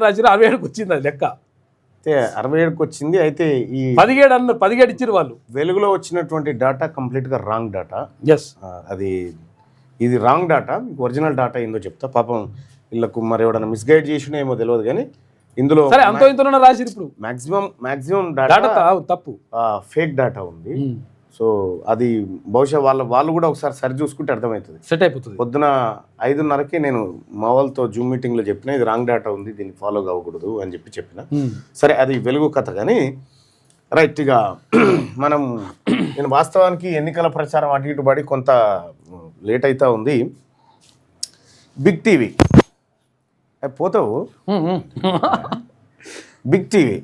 రాసిరు 67కి వచ్చింది అది లెక్క. 67కి వచ్చింది. అయితే ఈ 17 ఇచ్చారు వాళ్ళు. వెలుగులో వచ్చినటువంటి డేటా కంప్లీట్గా రాంగ్ డేటా. ఎస్, అది ఇది రాంగ్ డేటా. మీకు ఒరిజినల్ డేటా ఏందో చెప్తా. పాపం వీళ్ళకు మరి ఎవడన్నా మిస్గైడ్ చేసినా ఏమో తెలియదు కానీ ఇందులో సరే అంతో ఇంతలో రాసిరు. ఇప్పుడు మాక్సిమం డేటా తప్పు ఫేక్ డేటా ఉంది. సో అది బహుశా వాళ్ళు కూడా ఒకసారి సరి చూసుకుంటే అర్థమవుతుంది, సెట్ అయిపోతుంది. పొద్దున 5:30కి నేను మా వాళ్ళతో జూమ్ మీటింగ్లో చెప్పిన ఇది రాంగ్ డేటా ఉంది, దీన్ని ఫాలో కావకూడదు అని చెప్పిన. సరే అది వెలుగు కథ. కానీ రైట్, ఇక నేను వాస్తవానికి ఎన్నికల ప్రచారం అటు ఇటు పడి కొంత లేట్ అవుతా ఉంది. బిగ్ టీవీ పోతావు, బిగ్ టీవీ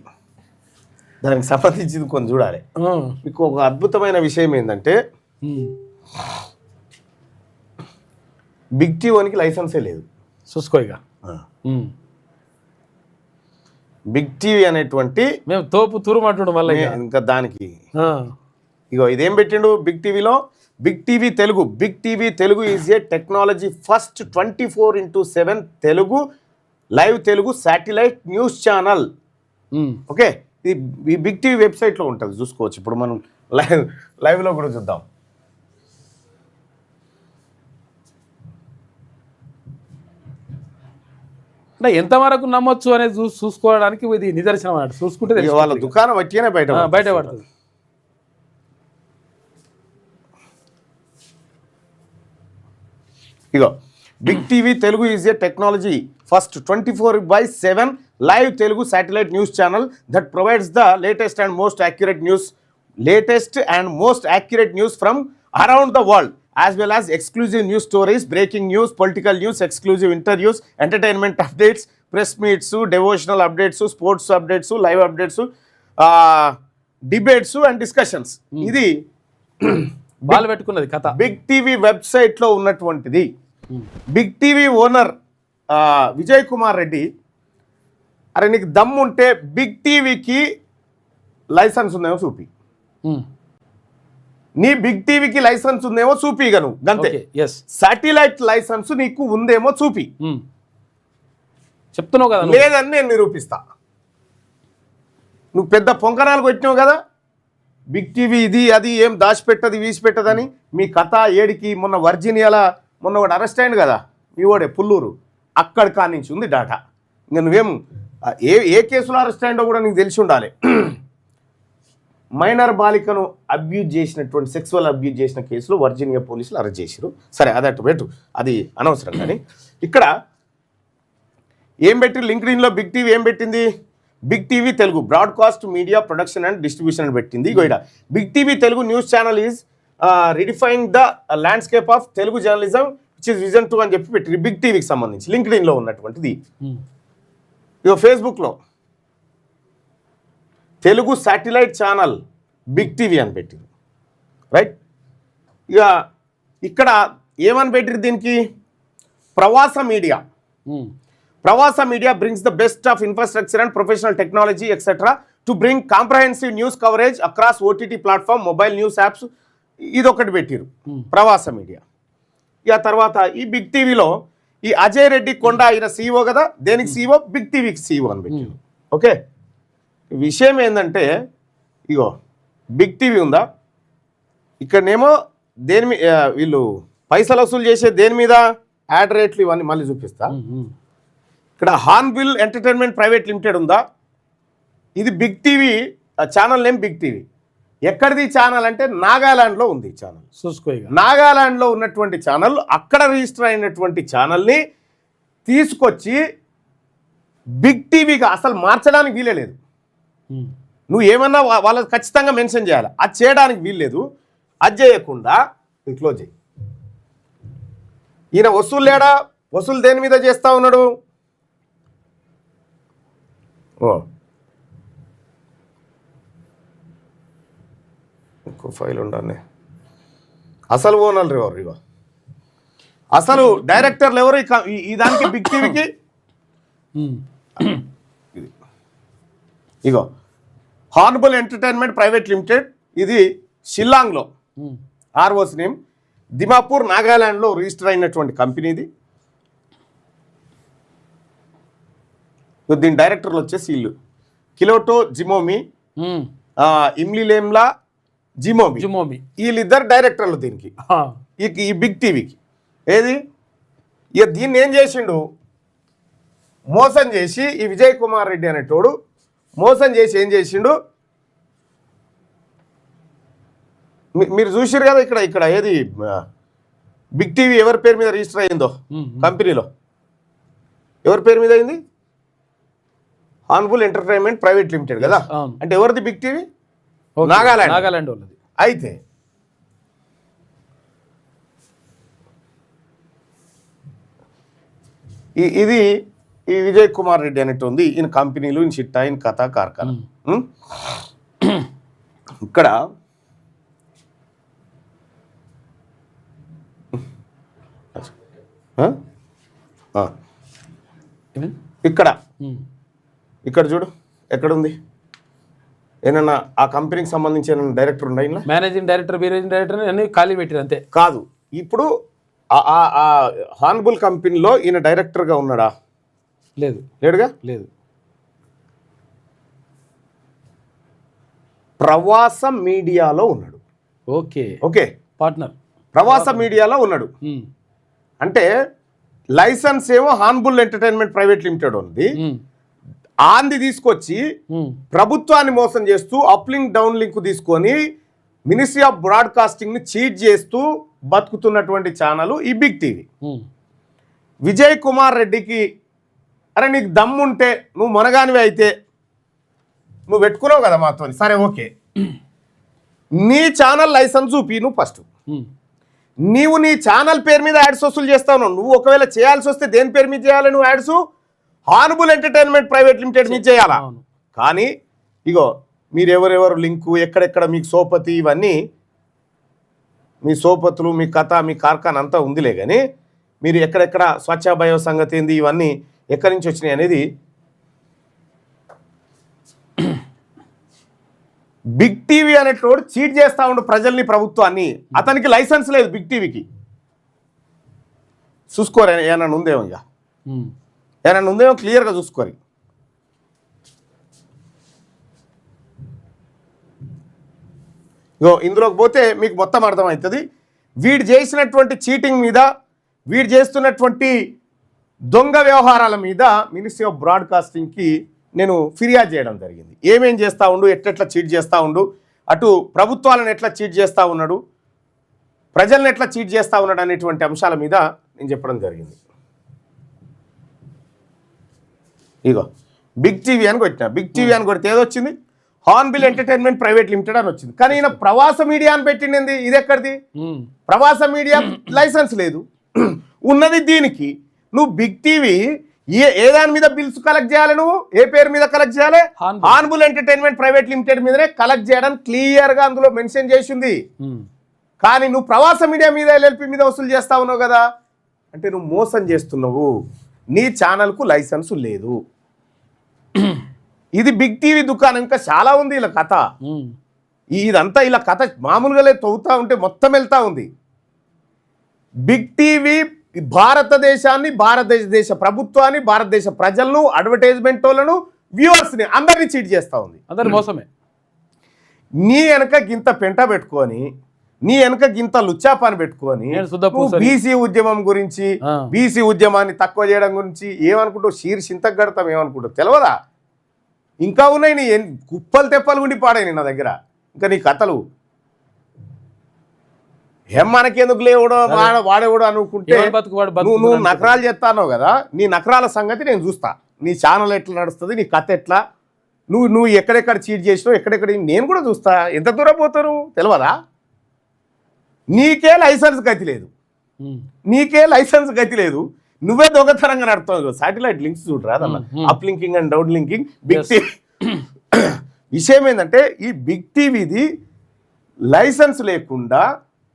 దానికి సంబంధించింది కొంచెం చూడాలి. మీకు ఒక అద్భుతమైన విషయం ఏంటంటే బిగ్ టీవీకి లైసెన్సే లేదు. చూసుకోగా బిగ్ టీవీ అనేటువంటి మేము తోపు తురుమంటుండు మళ్ళీ ఇంకా దానికి ఇగో ఇదేం పెట్టిండు బిగ్ టీవీలో. Big TV Telugu is a technology first 24/7 Telugu live Telugu satellite news channel. Okay, ఇది బిగ్ టీవీ వెబ్సైట్లో ఉంటుంది, చూసుకోవచ్చు. ఇప్పుడు మనం లైవ్లో కూడా చూద్దాం. అంటే ఎంతవరకు నమ్మొచ్చు అనేది చూసుకోవడానికి ఇది నిదర్శనం అన్నట్టు. చూసుకుంటే వాళ్ళ దుకాణం వచ్చేనే బయట పడుతుంది. ఇగో big TV Telugu is a technology first 24/7 live Telugu satellite news channel that provides the latest and most accurate news from around the world, as well as exclusive news stories, breaking news, political news, exclusive interviews, entertainment updates, press meets, devotional updates, sports updates, live updates, debates and discussions. ఇది బాల్ పెట్టుకున్నది కథ. Big TV వెబ్సైట్లో ఉన్నటువంటిది. Big TV owner Vijay Kumar Reddy, అరే నీకు దమ్ముంటే big టీవీకి లైసెన్స్ ఉందేమో చూపి, నీ బిగ్ టీవీకి లైసెన్స్ ఉందేమో చూపిగా నువ్వు గంతే. శాటిలైట్ లైసెన్స్ నీకు ఉందేమో చూపి, చెప్తున్నావు కదా, లేదని నేను నిరూపిస్తా. నువ్వు పెద్ద పొంకనాలు కొట్టినావు కదా బిగ్ టీవీ ఇది అది ఏం దాచిపెట్టది వీసిపెట్టదని. మీ కథ ఏడికి మొన్న వర్జీనియాలో ఒకటి అరెస్ట్ అయింది కదా మీ వాడే పుల్లూరు, అక్కడి కానించి ఉంది డాటా. ఇంకా నువ్వేం ఏ కేసులో అరెస్ట్ అయిందో కూడా నీకు తెలిసి ఉండాలి. మైనర్ బాలికను సెక్సువల్ అబ్యూజ్ చేసిన కేసులో వర్జీనియా పోలీసులు అరెస్ట్ చేశారు. సరే అది అటు పెట్టు, అది అనవసరం. కానీ ఇక్కడ ఏం పెట్టి లింక్డ్ఇన్లో బిగ్ టీవీ ఏం పెట్టింది, big TV Telugu broadcast media production and distribution అని పెట్టింది. ఇగో big TV Telugu news channel is redefine the landscape of Telugu journalism which is vision 2 అని చెప్పి పెట్టి బిగ్ టీవీకి సంబంధించి లింక్డ్ఇన్లో ఉన్నటువంటిది. ఇక ఫేస్బుక్లో Telugu satellite channel big TV అని పెట్టింది. రైట్, ఇక ఇక్కడ ఏమని పెట్టిరు దీనికి, ప్రవాస media brings the best of infrastructure and professional technology etc. to bring comprehensive news coverage across OTT platform, mobile news apps. ఇదొకటి పెట్టిరు ప్రవాస మీడియా. ఇక తర్వాత ఈ బిగ్ టీవీలో ఈ అజయ్ రెడ్డి కొండ ఆయన సీఈఓ కదా, దేనికి సీఈఓ, బిగ్ టీవీకి సీఈఓ అని పెట్టిరు. ఓకే, విషయం ఏంటంటే ఇగో బిగ్ టీవీ ఉందా, ఇక్కడనేమో దేని మీద వీళ్ళు పైసలు వసూలు చేసే దేని మీద, యాడ్ రేట్లు ఇవన్నీ మళ్ళీ చూపిస్తా. ఇక్కడ హార్న్బిల్ ఎంటర్టైన్మెంట్ ప్రైవేట్ లిమిటెడ్ ఉందా, ఇది big TV channel name big TV. ఎక్కడిది ఛానల్ అంటే నాగాలాండ్లో ఉంది ఛానల్. చూసుకోగా నాగాలాండ్లో ఉన్నటువంటి ఛానల్, అక్కడ రిజిస్టర్ అయినటువంటి ఛానల్ని తీసుకొచ్చి బిగ్ టీవీగా అసలు మార్చడానికి వీలే లేదు. నువ్వు ఏమన్నా వాళ్ళకి ఖచ్చితంగా మెన్షన్ చేయాలి, అది చేయడానికి వీల్లేదు. అది చేయకుండా క్లోజ్ చేయి. ఈయన వసూలు దేని మీద చేస్తూ ఉన్నాడు, ఇంకో ఫైల్ ఉండాలి. అసలు ఓనర్లు ఎవరు, ఇగో అసలు డైరెక్టర్లు ఎవరు ఈ దానికి బిగ్ టీవీకి, ఇగో హార్న్బిల్ ఎంటర్టైన్మెంట్ ప్రైవేట్ లిమిటెడ్, ఇది షిల్లాంగ్లో ఆర్ఓస్ నేమ్, దిమాపూర్ నాగాలాండ్లో రిజిస్టర్ అయినటువంటి కంపెనీది. దీని డైరెక్టర్లు వచ్చేసి వీళ్ళు కిలోటో జిమోమి, ఇమ్లిలేమ్లా జిమోమి, వీళ్ళిద్దరు డైరెక్టర్లు దీనికి, ఈ బిగ్ టీవీకి. ఏది ఇక దీన్ని ఏం చేసిండు, మోసం చేసి ఈ విజయ్ కుమార్ రెడ్డి అనేటోడు మోసం చేసి ఏం చేసిండు, మీరు చూసారు కదా ఇక్కడ ఏది బిగ్ టీవీ ఎవరి పేరు మీద రిజిస్టర్ అయిందో కంపెనీలో, ఎవరి పేరు మీద అయింది, హార్న్ఫుల్ ఎంటర్టైన్మెంట్ ప్రైవేట్ లిమిటెడ్ కదా. అంటే ఎవరిది బిగ్ టీవీ, నాగాలాండ్ వాళ్ళది. అయితే ఇది ఈ విజయ్ కుమార్ రెడ్డి అనేట్టు ఉంది, ఈయన కంపెనీలు, ఈయన చిట్టా, ఈయన కథ కార్ఖానా. ఇక్కడ ఇక్కడ చూడు ఎక్కడుంది, ఏమన్నా ఆ కంపెనీకి సంబంధించి ఏమన్నా డైరెక్టర్ ఉండ, మేనేజింగ్ డైరెక్టర్ అన్ని ఖాళీ పెట్టారు అంతే. కాదు, ఇప్పుడు హార్న్బుల్ కంపెనీలో ఈయన డైరెక్టర్గా ఉన్నాడా, లేడుగా. ప్రవాస మీడియాలో ఉన్నాడు. ఓకే పార్ట్నర్ ప్రవాస మీడియాలో ఉన్నాడు. అంటే లైసెన్స్ ఏమో హార్న్బుల్ ఎంటర్టైన్మెంట్ ప్రైవేట్ లిమిటెడ్ ఉంది, ఆంది తీసుకొచ్చి ప్రభుత్వాన్ని మోసం చేస్తూ అప్లింక్ డౌన్ లింక్ తీసుకొని మినిస్ట్రీ ఆఫ్ బ్రాడ్కాస్టింగ్ ని చీట్ చేస్తూ బతుకుతున్నటువంటి ఛానల్ ఈ బిగ్ టీవీ. విజయ్ కుమార్ రెడ్డికి అరే నీకు దమ్ముంటే నువ్వు మనగానివి అయితే నువ్వు పెట్టుకున్నావు కదా మాతో, సరే ఓకే, నీ ఛానల్ లైసెన్స్ చూపి నువ్వు ఫస్ట్. నీవు నీ ఛానల్ పేరు మీద యాడ్స్ వసూలు చేస్తావు. నువ్వు ఒకవేళ చేయాల్సి వస్తే దేని పేరు మీద చేయాలి నువ్వు యాడ్స్, హార్న్బుల్ ఎంటర్టైన్మెంట్ ప్రైవేట్ లిమిటెడ్ మీద చేయాలా. కానీ ఇగో మీరు ఎవరెవరు లింకు ఎక్కడెక్కడ మీకు సోపతి ఇవన్నీ, మీ సోపతులు, మీ కథ, మీ కార్ఖానా అంతా ఉందిలే, కానీ మీరు ఎక్కడెక్కడ స్వచ్ఛ భయో సంగతి ఏంది, ఇవన్నీ ఎక్కడి నుంచి వచ్చినాయి అనేది బిగ్ టీవీ అనేటోడు చీట్ చేస్తూ ఉండు ప్రజల్ని, ప్రభుత్వాన్ని. అతనికి లైసెన్స్ లేదు బిగ్ టీవీకి. చూసుకోరు ఏమన్నా ఉందేమో, ఇక ఏమన్నా ఉందేమో క్లియర్గా చూసుకోరు. ఇందులోకి పోతే మీకు మొత్తం అర్థమవుతుంది. వీడు చేసినటువంటి చీటింగ్ మీద, వీడు చేస్తున్నటువంటి దొంగ వ్యవహారాల మీద మినిస్ట్రీ ఆఫ్ బ్రాడ్కాస్టింగ్కి నేను ఫిర్యాదు చేయడం జరిగింది. ఏమేం చేస్తూ ఉండు, ఎట్లెట్లా చీట్ చేస్తూ ఉండు, అటు ప్రభుత్వాలను ఎట్లా చీట్ చేస్తూ ఉన్నాడు, ప్రజలను ఎట్లా చీట్ చేస్తూ ఉన్నాడు అనేటువంటి అంశాల మీద నేను చెప్పడం జరిగింది. ఇగో బిగ్ టీవీ అని కొట్టిన, బిగ్ టీవీ అని కొడితే ఏదొచ్చింది, హార్న్బిల్ ఎంటర్టైన్మెంట్ ప్రైవేట్ లిమిటెడ్ అని వచ్చింది. కానీ ఈయన ప్రవాస మీడియా అని పెట్టింది, ఇది ఎక్కడిది, ప్రవాస మీడియా లైసెన్స్ లేదు, ఉన్నది దీనికి. నువ్వు బిగ్ టీవీ ఏ దాని మీద బిల్స్ కలెక్ట్ చేయాలి, నువ్వు ఏ పేరు మీద కలెక్ట్ చేయాలి, హార్న్బుల్ ఎంటర్టైన్మెంట్ ప్రైవేట్ లిమిటెడ్ మీదనే కలెక్ట్ చేయడానికి క్లియర్ గా అందులో మెన్షన్ చేసింది. కానీ నువ్వు ప్రవాస మీడియా మీద ఎల్ఎల్పి మీద వసూలు చేస్తా ఉన్నావు కదా, అంటే నువ్వు మోసం చేస్తున్నావు. నీ ఛానల్కు లైసెన్స్ లేదు. ఇది బిగ్ టీవీ దుకాణం. ఇంకా చాలా ఉంది ఇలా కథ. ఇదంతా ఇలా కథ మామూలుగా తవ్వుతా ఉంటే మొత్తం వెళ్తా ఉంది. బిగ్ టీవీ భారతదేశాన్ని, భారతదేశ ప్రభుత్వాన్ని, భారతదేశ ప్రజలను, అడ్వర్టైజ్మెంట్ వాళ్ళను, వ్యూవర్స్ని అందరినీ చీట్ చేస్తూ ఉంది. అందరి మోసమే. నీ వెనక గింత పెంట పెట్టుకొని, నీ వెనక గింత లుచ్చాపాని పెట్టుకొని బీసీ ఉద్యమం గురించి, బీసీ ఉద్యమాన్ని తక్కువ చేయడం గురించి ఏమనుకుంటావు, శీర్షింతకు గడతాం ఏమనుకుంటావు తెలియదా? ఇంకా ఉన్నాయి నీ కుప్పలు తెప్పలు ఉండి పాడాయి నా దగ్గర. ఇంకా నీ కథలు ఏం మనకెందుకు లేవడో వాడేవాడు అనుకుంటే నువ్వు నకరాలు చేస్తానో కదా, నీ నకరాల సంగతి నేను చూస్తా. నీ ఛానల్ ఎట్లా నడుస్తుంది, నీ కథ ఎట్లా, నువ్వు ఎక్కడెక్కడ చీట్ చేసినావు, ఎక్కడెక్కడ నేను కూడా చూస్తా. ఎంత దూరం పోతాను తెలియదా? నీకే లైసెన్స్ గతి లేదు, నీకే లైసెన్స్ గతి లేదు. నువ్వే దొంగతనంగా నడుతావు. సాటిలైట్ లింక్స్ చూడరా, uplinking and downlinking. Big TV విషయం ఏంటంటే, ఈ బిగ్ టీవీది లైసెన్స్ లేకుండా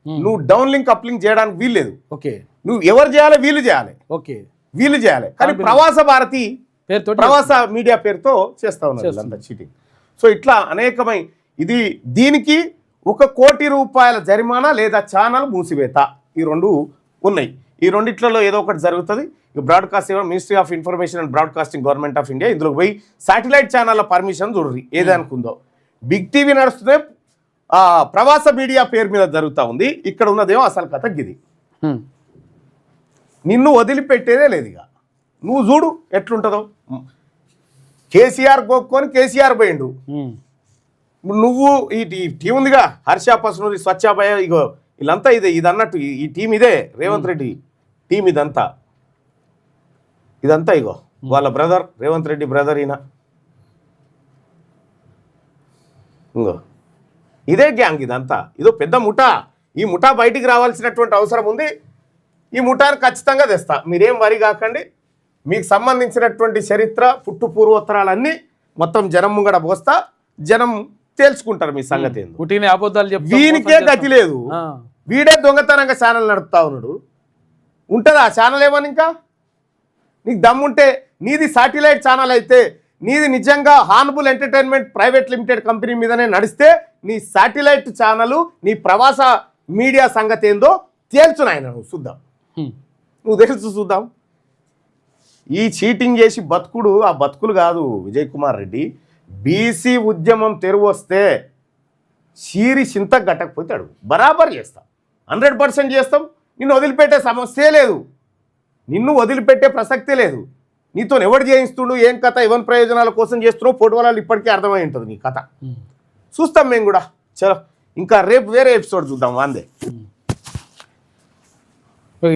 నువ్వు డౌన్ లింక్ అప్ లింక్ చేయడానికి వీల్లేదు. నువ్వు ఎవరు చేయాలి, వీళ్ళు చేయాలి, వీళ్ళు చేయాలి. కానీ ప్రవాస భారతి ప్రవాస మీడియా పేరుతో చేస్తా ఉన్నారు అంతా చీటింగ్. సో ఇట్లా అనేకమై ఇది దీనికి 1 కోటి రూపాయల జరిమానా లేదా ఛానల్ మూసివేత, ఈ రెండు ఉన్నాయి. ఈ రెండిట్లలో ఏదో ఒకటి జరుగుతుంది. Broadcast ministry of information and broadcasting government of India ఇందులో పోయి శాటిలైట్ ఛానళ్ళ పర్మిషన్ చూడండి ఏది అనుకుందో. బిగ్ టీవీ నడుస్తుంది ప్రవాస మీడియా పేరు మీద జరుగుతూ ఉంది. ఇక్కడ ఉన్నదేమో అసలు కథ గిది. నిన్ను వదిలిపెట్టేదే లేదు. ఇక నువ్వు చూడు ఎట్లుంటుందో. కేసీఆర్ గోక్కొని కేసీఆర్ పోయిండు. నువ్వు ఈ టీం ఉందిగా, హర్ష పసునూరి, స్వచ్ఛాభయ, ఇగో వీళ్ళంతా ఇది అన్నట్టు ఈ టీం ఇదే రేవంత్ రెడ్డి టీం. ఇదంతా ఇగో వాళ్ళ బ్రదర్ రేవంత్ రెడ్డి బ్రదర్ ఈయన. ఇంగో ఇదే గ్యాంగ్ ఇదంతా. ఇదో పెద్ద ముఠా. ఈ ముఠా బయటికి రావాల్సినటువంటి అవసరం ఉంది. ఈ ముఠాను ఖచ్చితంగా తెస్తా, మీరేం వరి కాకండి. మీకు సంబంధించినటువంటి చరిత్ర పుట్టు పూర్వోత్తరాలన్నీ మొత్తం జనం ముంగడ పోస్తా, జనం తేల్చుకుంటారు మీ సంగతి ఏందో. పుట్టిన అబద్ధాలు చెప్తా, వీనికే గతి లేదు. వీడే దొంగతనంగా ఛానల్ నడుపుతా ఉన్నాడు. ఉంటుందా ఆ ఛానల్ ఏమని? ఇంకా నీకు దమ్ముంటే నీది శాటిలైట్ ఛానల్ అయితే, నీది నిజంగా హార్న్బుల్ ఎంటర్టైన్మెంట్ ప్రైవేట్ లిమిటెడ్ కంపెనీ మీదనే నడిస్తే నీ శాటిలైట్ ఛానల్, నీ ప్రవాస మీడియా సంగతి ఏందో తేల్చు నాయన. నువ్వు చూద్దాం, నువ్వు తెలుసు చూద్దాం. ఈ చీటింగ్ చేసి బతుకుడు ఆ బతుకులు కాదు విజయ్ కుమార్ రెడ్డి. బీసీ ఉద్యమం తెరువు వస్తే చీరి చింత గట్టకపోతే అడుగు, బరాబర్ చేస్తాం, 100% చేస్తాం. నిన్ను వదిలిపెట్టే సమస్యే లేదు, నిన్ను వదిలిపెట్టే ప్రసక్తే లేదు. నీతో ఎవడు చేయిస్తుండు, ఏం కథ, ఎవరి ప్రయోజనాల కోసం చేస్తున్నావు, పొడవలాలు ఇప్పటికే అర్థమై ఉంటుంది నీ కథ. చూస్తాం మేము కూడా. చలో ఇంకా రేపు వేరే ఎపిసోడ్ చూద్దాం. అందే.